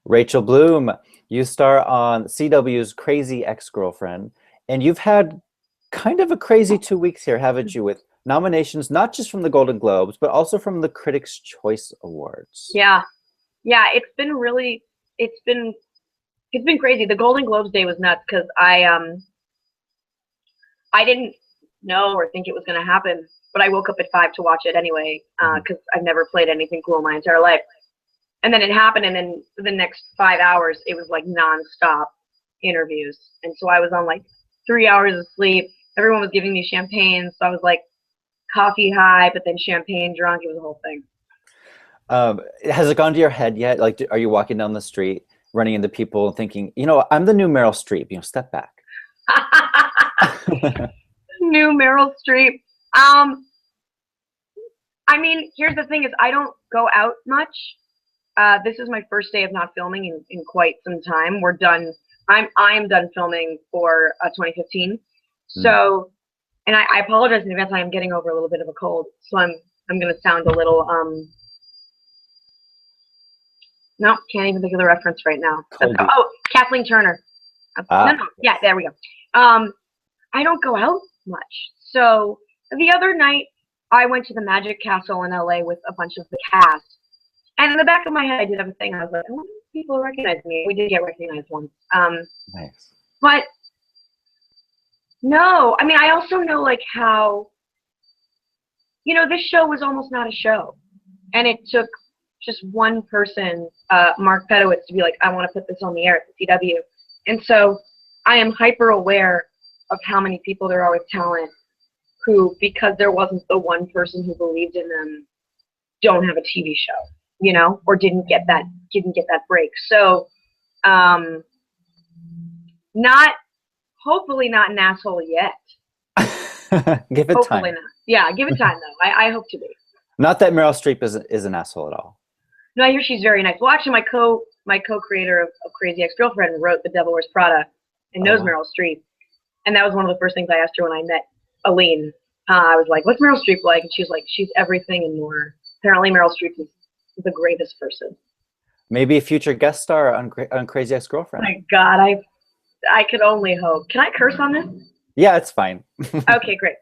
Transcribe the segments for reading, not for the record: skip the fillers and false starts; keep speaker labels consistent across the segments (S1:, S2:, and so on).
S1: Rachel Bloom, you star on CW's Crazy Ex-Girlfriend, and you've had kind of a crazy 2 weeks here, haven't you, with nominations not just from the Golden Globes, but also from the Critics' Choice Awards.
S2: Yeah. Yeah, it's been crazy. The Golden Globes day was nuts because I didn't know or think it was going to happen, but I woke up at 5 to watch it anyway because I've never played anything cool in my entire life. And then it happened, and then for the next 5 hours, it was like nonstop interviews. And so I was on like 3 hours of sleep. Everyone was giving me champagne, so I was like coffee high, but then champagne drunk. It was a whole thing.
S1: Has it gone to your head yet? Like, are you walking down the street, running into people, and thinking, I'm the new Meryl Streep. Step back.
S2: New Meryl Streep. I mean, here's the thing: is I don't go out much. This is my first day of not filming in quite some time. We're done. I'm done filming for 2015. So, and I apologize in advance. I am getting over a little bit of a cold, so I'm going to sound a little no, can't even think of the reference right now. Oh, Kathleen Turner. No, yeah, there we go. I don't go out much. So the other night, I went to the Magic Castle in LA with a bunch of the cast. And in the back of my head, I did have a thing. I was like, I wonder if people recognize me. We did get recognized once.
S1: Nice.
S2: But no, I mean, I also know like how, this show was almost not a show. And it took just one person, Mark Pedowitz, to be like, I want to put this on the air at the CW. And so I am hyper aware of how many people there are with talent who, because there wasn't the one person who believed in them, don't have a TV show, or didn't get that break. So, hopefully not an asshole yet.
S1: Give it
S2: hopefully
S1: time.
S2: Not. Yeah, give it time though. I hope to be.
S1: Not that Meryl Streep is an asshole at all.
S2: No, I hear she's very nice. Well, actually, my co-creator of Crazy Ex-Girlfriend wrote The Devil Wears Prada and knows Meryl Streep. And that was one of the first things I asked her when I met Aline. I was like, what's Meryl Streep like? And she was like, she's everything and more. Apparently, Meryl Streep is the greatest person.
S1: Maybe a future guest star on Crazy Ex-Girlfriend.
S2: My God, I could only hope. Can I curse on this?
S1: Yeah, it's fine.
S2: Okay, great.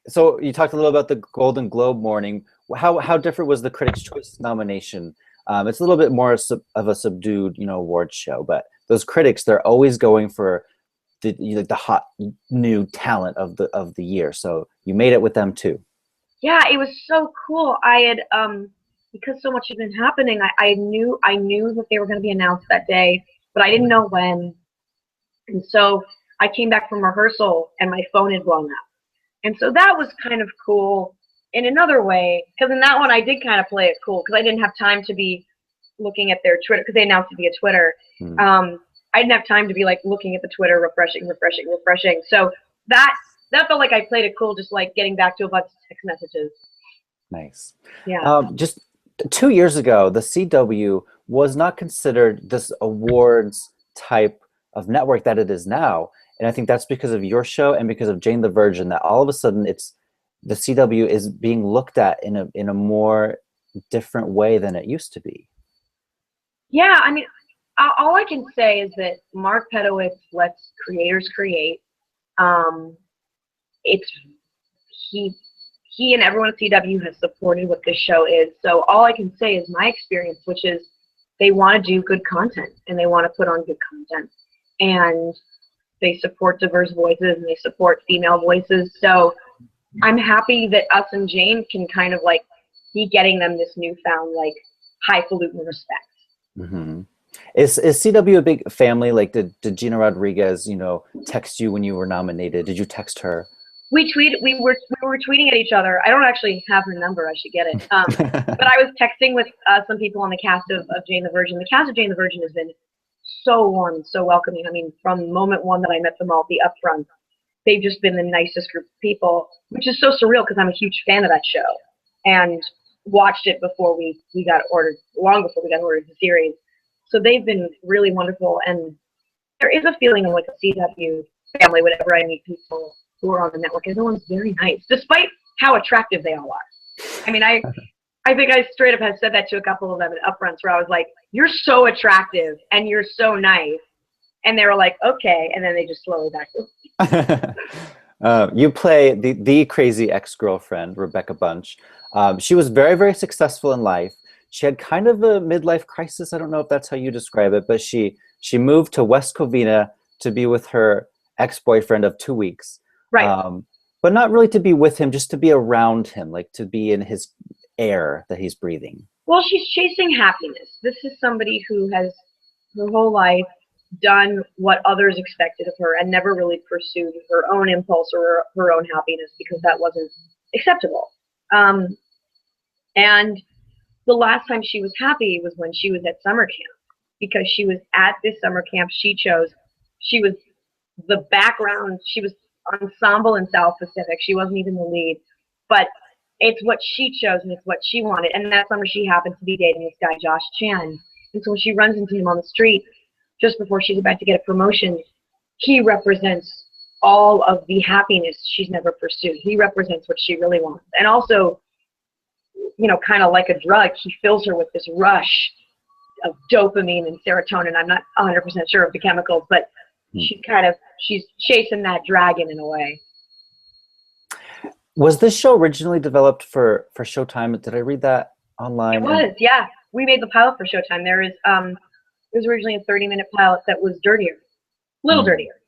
S1: So you talked a little about the Golden Globe morning. How different was the Critics' Choice nomination? It's a little bit more of a subdued, award show, but those critics, they're always going for the hot new talent of the year. So you made it with them too.
S2: Yeah, it was so cool. I had because so much had been happening. I knew that they were going to be announced that day, but I didn't know when. And so I came back from rehearsal and my phone had blown up. And so that was kind of cool in another way, because in that one I did kind of play it cool because I didn't have time to be looking at their Twitter, because they announced it via Twitter. I didn't have time to be like looking at the Twitter, refreshing. So that felt like I played it cool, just like getting back to a bunch of text messages.
S1: Nice.
S2: Yeah.
S1: Just 2 years ago, the CW was not considered this awards type of network that it is now. And I think that's because of your show and because of Jane the Virgin, that all of a sudden the CW is being looked at in a more different way than it used to be.
S2: Yeah, I mean, all I can say is that Mark Pedowitz lets creators create. He and everyone at CW has supported what this show is. So all I can say is my experience, which is they want to do good content and they want to put on good content. And they support diverse voices and they support female voices. So I'm happy that us and Jane can kind of like be getting them this newfound like highfalutin respect.
S1: Mm-hmm. Is CW a big family? Like did Gina Rodriguez, text you when you were nominated? Did you text her?
S2: We were tweeting at each other. I don't actually have her number. I should get it. But I was texting with some people on the cast of Jane the Virgin. The cast of Jane the Virgin has been so warm and so welcoming. I mean, from moment one that I met them all at the upfront, they've just been the nicest group of people, which is so surreal because I'm a huge fan of that show and watched it before we got ordered, long before we got ordered the series. So they've been really wonderful, and there is a feeling of like a CW family whenever I meet people who are on the network. Everyone's very nice, despite how attractive they all are. I mean, I think I straight up had said that to a couple of them at upfronts where I was like, "You're so attractive and you're so nice," and they were like, "Okay," and then they just slowly backed up.
S1: You play the crazy ex-girlfriend, Rebecca Bunch. She was very, very successful in life. She had kind of a midlife crisis. I don't know if that's how you describe it, but she moved to West Covina to be with her ex-boyfriend of 2 weeks.
S2: Right.
S1: But not really to be with him, just to be around him, like to be in his air that he's breathing.
S2: Well, she's chasing happiness. This is somebody who has her whole life done what others expected of her and never really pursued her own impulse or her own happiness because that wasn't acceptable. And the last time she was happy was when she was at summer camp, because she was at this summer camp she chose. She was the background. She was ensemble in South Pacific. She wasn't even the lead, but it's what she chose and it's what she wanted. And that summer she happened to be dating this guy, Josh Chan. And so when she runs into him on the street just before she's about to get a promotion, he represents all of the happiness she's never pursued. He represents what she really wants. And also, you know, kind of like a drug, he fills her with this rush of dopamine and serotonin. I'm not 100% sure of the chemicals, but she's chasing that dragon in a way.
S1: Was this show originally developed for Showtime? Did I read that online?
S2: It was, yeah. We made the pilot for Showtime. There was originally a 30-minute pilot that was dirtier, a little dirtier.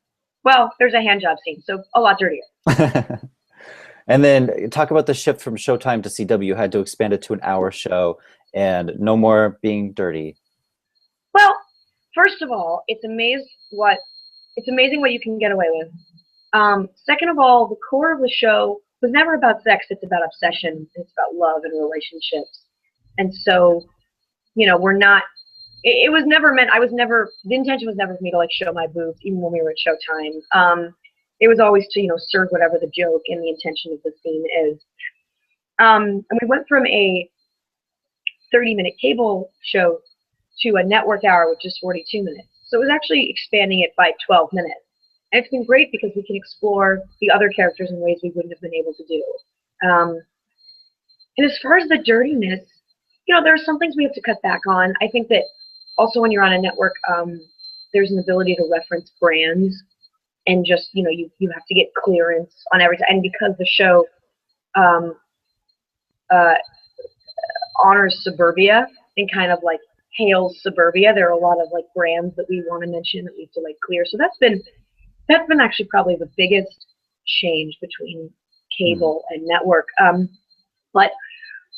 S2: Well, there's a hand job scene, so a lot dirtier.
S1: And then talk about the shift from Showtime to CW. You had to expand it to an hour show and no more being dirty.
S2: Well, first of all, it's amazing what you can get away with. Second of all, the core of the show was never about sex. It's about obsession. It's about love and relationships. And so, you know, it was never meant, the intention was never for me to like show my boobs, even when we were at Showtime. It was always to, you know, serve whatever the joke and the intention of the scene is. And we went from a 30-minute cable show to a network hour, which is 42 minutes. So it was actually expanding it by 12 minutes. And it's been great because we can explore the other characters in ways we wouldn't have been able to do. And as far as the dirtiness, you know, there are some things we have to cut back on. I think that also when you're on a network, there's an ability to reference brands and just, you know, you have to get clearance on everything. And because the show honors suburbia and kind of like hails suburbia, there are a lot of like brands that we want to mention that we have to like clear. So that's been actually probably the biggest change between cable and network. But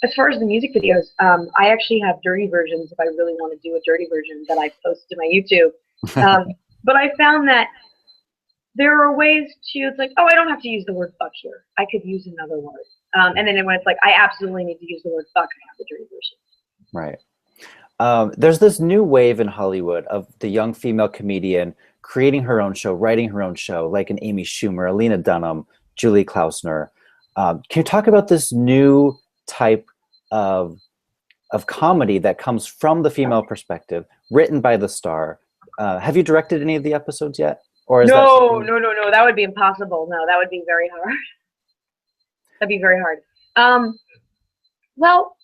S2: as far as the music videos, I actually have dirty versions if I really want to do a dirty version that I post to my YouTube. But I found that there are ways to, it's like, oh, I don't have to use the word fuck here. I could use another word. And then when it's like, I absolutely need to use the word fuck, I have the dirty version.
S1: Right. There's this new wave in Hollywood of the young female comedian creating her own show, writing her own show, like an Amy Schumer, Alina Dunham, Julie Klausner. Can you talk about this new type of comedy that comes from the female perspective, written by the star? Have you directed any of the episodes yet? Or is
S2: no. That would be impossible. No, that would be very hard. That'd be very hard. Well,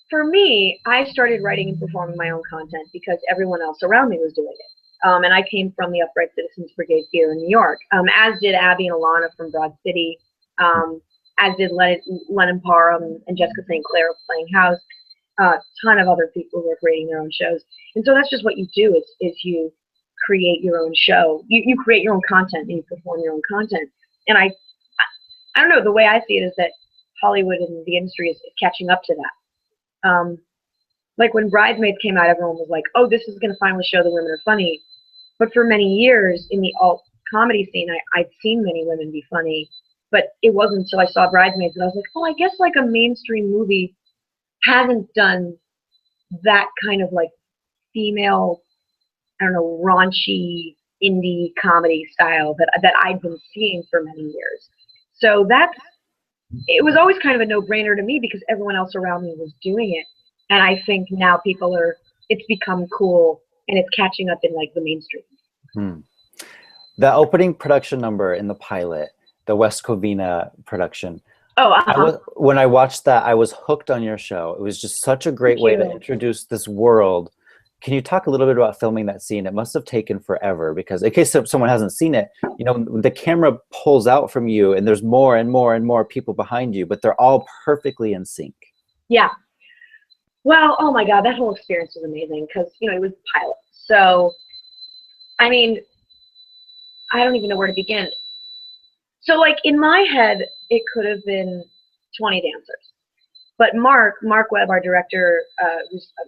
S2: for me, I started writing and performing my own content because everyone else around me was doing it. And I came from the Upright Citizens Brigade Theater in New York, as did Abby and Alana from Broad City, as did Lennon Parham and Jessica St. Clair playing house, a ton of other people who are creating their own shows. And so that's just what you do is you create your own show. You create your own content and you perform your own content. And I don't know, the way I see it is that Hollywood and the industry is catching up to that. Like when Bridesmaids came out, everyone was like, oh, this is going to finally show the women are funny. But for many years in the alt comedy scene, I'd seen many women be funny, but it wasn't until I saw Bridesmaids that I was like, oh, I guess like a mainstream movie hasn't done that kind of like female, I don't know, raunchy indie comedy style that I'd been seeing for many years. So it was always kind of a no-brainer to me because everyone else around me was doing it. And I think now it's become cool and it's catching up in like the mainstream.
S1: The opening production number in the pilot, the West Covina production,
S2: Oh,
S1: When I watched that, I was hooked on your show. It was just such a great
S2: thank
S1: way to
S2: you.
S1: introduce this world. Can you talk a little bit about filming that scene? It must have taken forever because in case someone hasn't seen it, you know, the camera pulls out from you and there's more and more and more people behind you, but they're all perfectly in sync.
S2: Yeah. Well, oh my God, that whole experience was amazing because, you know, it was a pilot. So, I mean, I don't even know where to begin. So, like, in my head, it could have been 20 dancers. But Mark Webb, our director, who's a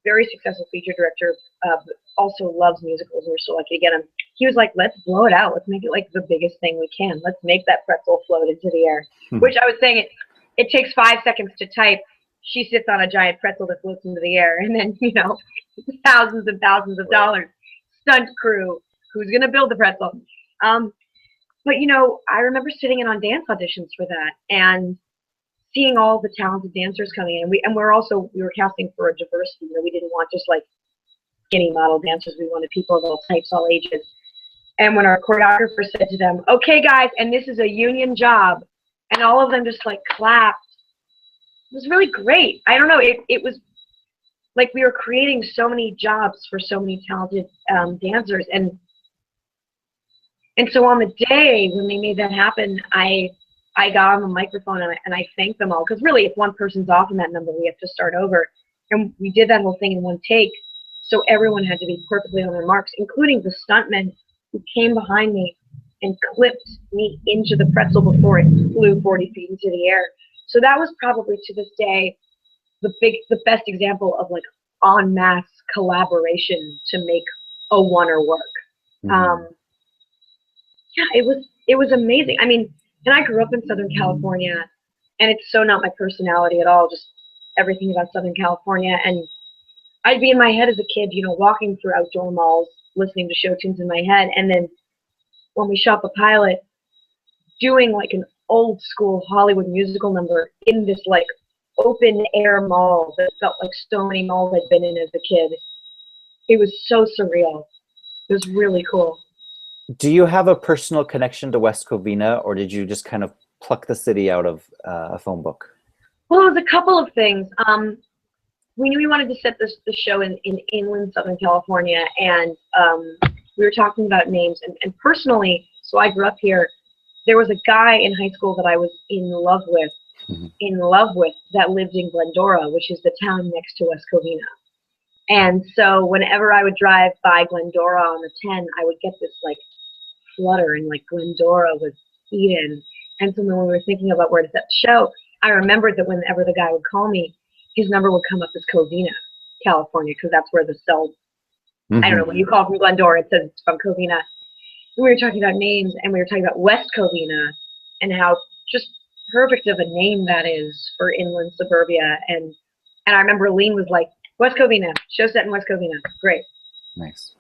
S2: very successful feature director, but also loves musicals, and we're so lucky to get him. He was like, let's blow it out. Let's make it like the biggest thing we can. Let's make that pretzel float into the air. Which I was saying, it takes 5 seconds to type. She sits on a giant pretzel that floats into the air, and then, you know, thousands and thousands of dollars. Stunt crew, who's going to build the pretzel? But, you know, I remember sitting in on dance auditions for that, and seeing all the talented dancers coming in. We were casting for a diversity. You know, we didn't want just like skinny model dancers. We wanted people of all types, all ages. And when our choreographer said to them, "Okay, guys, and this is a union job," and all of them just like clapped. It was really great. I don't know. It was like we were creating so many jobs for so many talented dancers, and so on the day when they made that happen, I got on the microphone and I thanked them all, because really, if one person's off in that number, we have to start over. And we did that whole thing in one take, so everyone had to be perfectly on their marks, including the stuntman who came behind me and clipped me into the pretzel before it flew 40 feet into the air. So that was probably, to this day, the best example of like en masse collaboration to make a oneer work. Yeah, it was amazing. I mean, and I grew up in Southern California, and it's so not my personality at all, just everything about Southern California. And I'd be in my head as a kid, you know, walking through outdoor malls, listening to show tunes in my head. And then when we shot the pilot, doing like an old school Hollywood musical number in this like open air mall that felt like so many malls I'd been in as a kid. It was so surreal. It was really cool.
S1: Do you have a personal connection to West Covina, or did you just kind of pluck the city out of a phone book?
S2: Well, it was a couple of things. We knew we wanted to set the show in inland Southern California, and we were talking about names. And personally, so I grew up here, there was a guy in high school that I was in love with, that lived in Glendora, which is the town next to West Covina. And so whenever I would drive by Glendora on the 10, I would get this like flutter, and like Glendora was Eden. And so when we were thinking about where to set the show, I remembered that whenever the guy would call me, his number would come up as Covina, California, because that's where the cell, I don't know, when you call from Glendora, it says it's from Covina. We were talking about names, and we were talking about West Covina and how just perfect of a name that is for inland suburbia. And I remember Lean was like, West Covina, show set in West Covina. Great.
S1: Nice.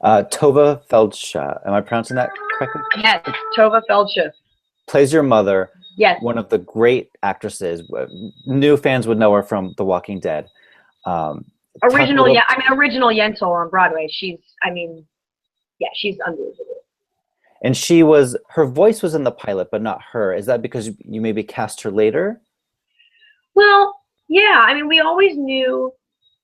S1: Tova Feldsha, am I pronouncing that correctly?
S2: Yes, Tova Feldsha.
S1: Plays your mother.
S2: Yes.
S1: One of the great actresses. New fans would know her from The Walking Dead.
S2: Original Yentl on Broadway. She's unbelievable.
S1: And her voice was in the pilot, but not her. Is that because you maybe cast her later?
S2: Well, yeah. I mean, we always knew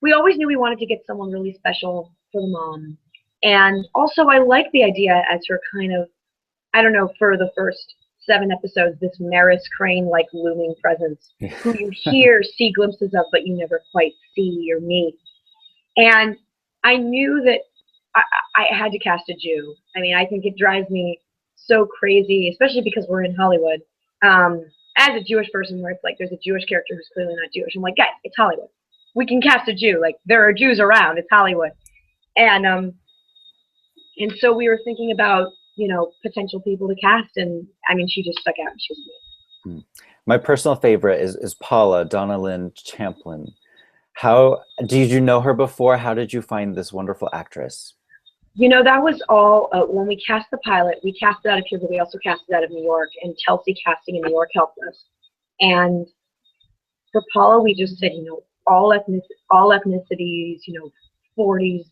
S2: we wanted to get someone really special for the mom. And also, I like the idea as her kind of, I don't know, for the first 7 episodes, this Maris Crane-like looming presence, who you see glimpses of, but you never quite see or meet. And I knew that I had to cast a Jew. I mean, I think it drives me so crazy, especially because we're in Hollywood. As a Jewish person, where it's like there's a Jewish character who's clearly not Jewish, I'm like, guys, it's Hollywood. We can cast a Jew. Like, there are Jews around. It's Hollywood. And so we were thinking about, you know, potential people to cast, and I mean, she just stuck out. She was amazing.
S1: My personal favorite is Paula, Donna Lynn Champlin. How did you know her before? How did you find this wonderful actress?
S2: You know, that was all when we cast the pilot. We cast it out of here, but we also cast it out of New York, and Chelsea Casting in New York helped us. And for Paula, we just said, you know, all ethnicities, you know, 40s,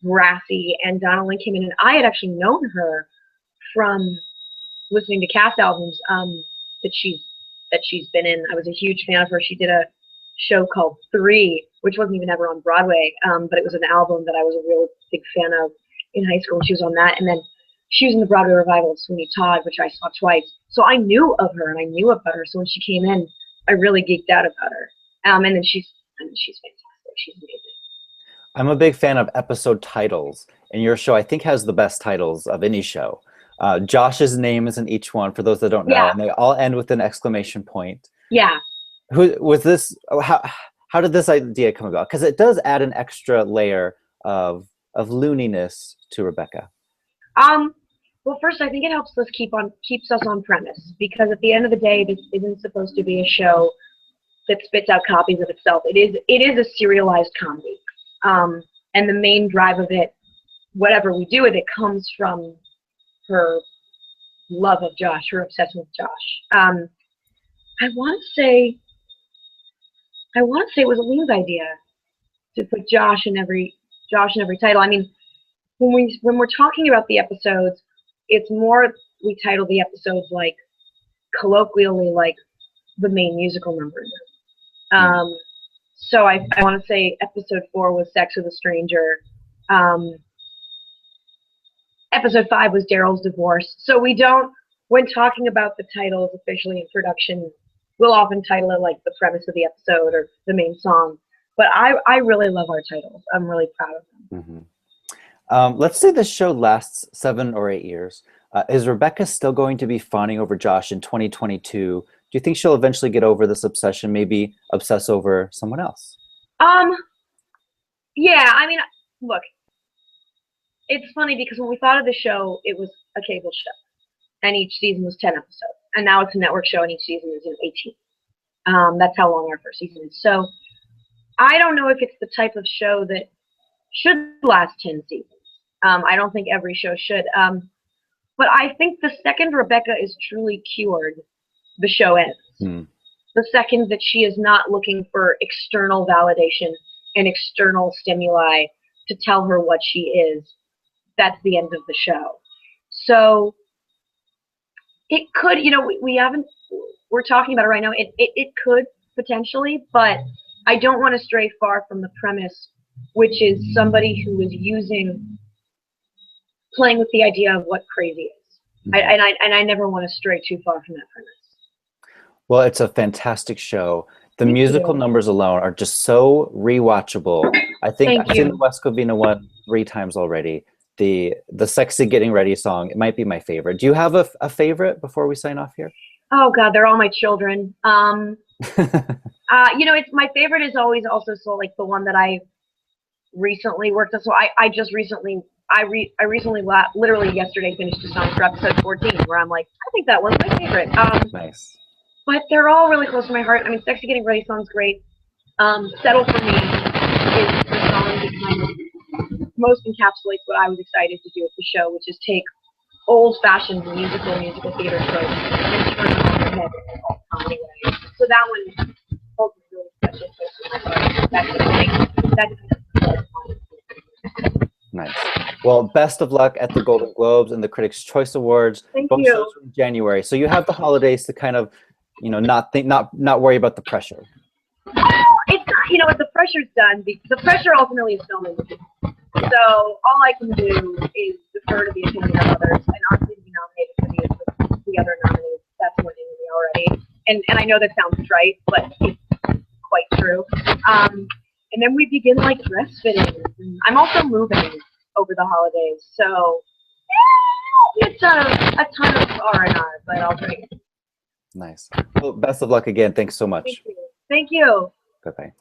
S2: brassy, and Donna Lynn came in, and I had actually known her from listening to cast albums that she's that she's been in. I was a huge fan of her. She did a show called 3, which wasn't even ever on Broadway, but it was an album that I was a real big fan of in high school, and she was on that. And then she was in the Broadway revival of Sweeney Todd, which I saw twice. So I knew of her, and I knew about her. So when she came in, I really geeked out about her. And then she's fantastic. She's amazing.
S1: I'm a big fan of episode titles, and your show, I think, has the best titles of any show. Josh's name is in each one, for those that don't know, and they all end with an exclamation point.
S2: Yeah.
S1: Who was this? How did this idea come about? Because it does add an extra layer of looniness to Rebecca.
S2: Well, first, I think it helps us keeps us on premise, because at the end of the day, this isn't supposed to be a show that spits out copies of itself. It is a serialized comedy, and the main drive of it, whatever we do with it, comes from her love of Josh, her obsession with Josh. I want to say it was Aline's idea to put Josh in every title. I mean, when we're talking about the episodes, it's more we title the episodes like colloquially like the main musical number. So I want to say episode 4 was Sex with a Stranger. Episode 5 was Daryl's divorce. So we don't, when talking about the titles officially in production, we'll often title it like the premise of the episode or the main song. But I really love our titles. I'm really proud of them.
S1: Mm-hmm. Let's say this show lasts 7 or 8 years. Is Rebecca still going to be fawning over Josh in 2022? Do you think she'll eventually get over this obsession, maybe obsess over someone else?
S2: Yeah, I mean, look, it's funny because when we thought of the show, it was a cable show, and each season was 10 episodes. And now it's a network show, and each season is 18. That's how long our first season is. So I don't know if it's the type of show that should last 10 seasons. I don't think every show should. But I think the second Rebecca is truly cured, the show ends. The second that she is not looking for external validation and external stimuli to tell her what she is, that's the end of the show. So it could, we're talking about it right now. It could potentially, but I don't want to stray far from the premise, which is somebody who is playing with the idea of what crazy is. I never want to stray too far from that premise.
S1: Well, it's a fantastic show. The musical numbers alone are just so rewatchable. I think I've seen the West Covina one 3 times already. The sexy getting ready song, it might be my favorite. Do you have a favorite before we sign off here?
S2: Oh God, they're all my children. It's my favorite is always also so like the one that I recently worked on. So I recently literally yesterday finished a song for episode 14 where I'm like, I think that one's my favorite.
S1: Nice.
S2: But they're all really close to my heart. I mean, Sexy Getting Ready song's great. Settle For Me is the song that kind of most encapsulates what I was excited to do with the show, which is take old-fashioned musical theater tropes and turn them on their head in all comedy ways. So that one holds a really special place in my heart.
S1: Nice. Well, best of luck at the Golden Globes and the Critics' Choice Awards.
S2: Thank
S1: Both
S2: you.
S1: shows are in January, so you have the holidays to kind of, not worry about the pressure.
S2: It's not, the pressure's done. The pressure ultimately is filming. So all I can do is defer to the opinion of others, and honestly, to be nominated for the other nominees, that's winning me already. And I know that sounds trite, but it's quite true. And then we begin like dress fittings. I'm also moving over the holidays, so it's a ton of R&R, but I'll bring it.
S1: Nice. Well, best of luck again. Thanks so much.
S2: Thank you. Thank you.
S1: Bye-bye.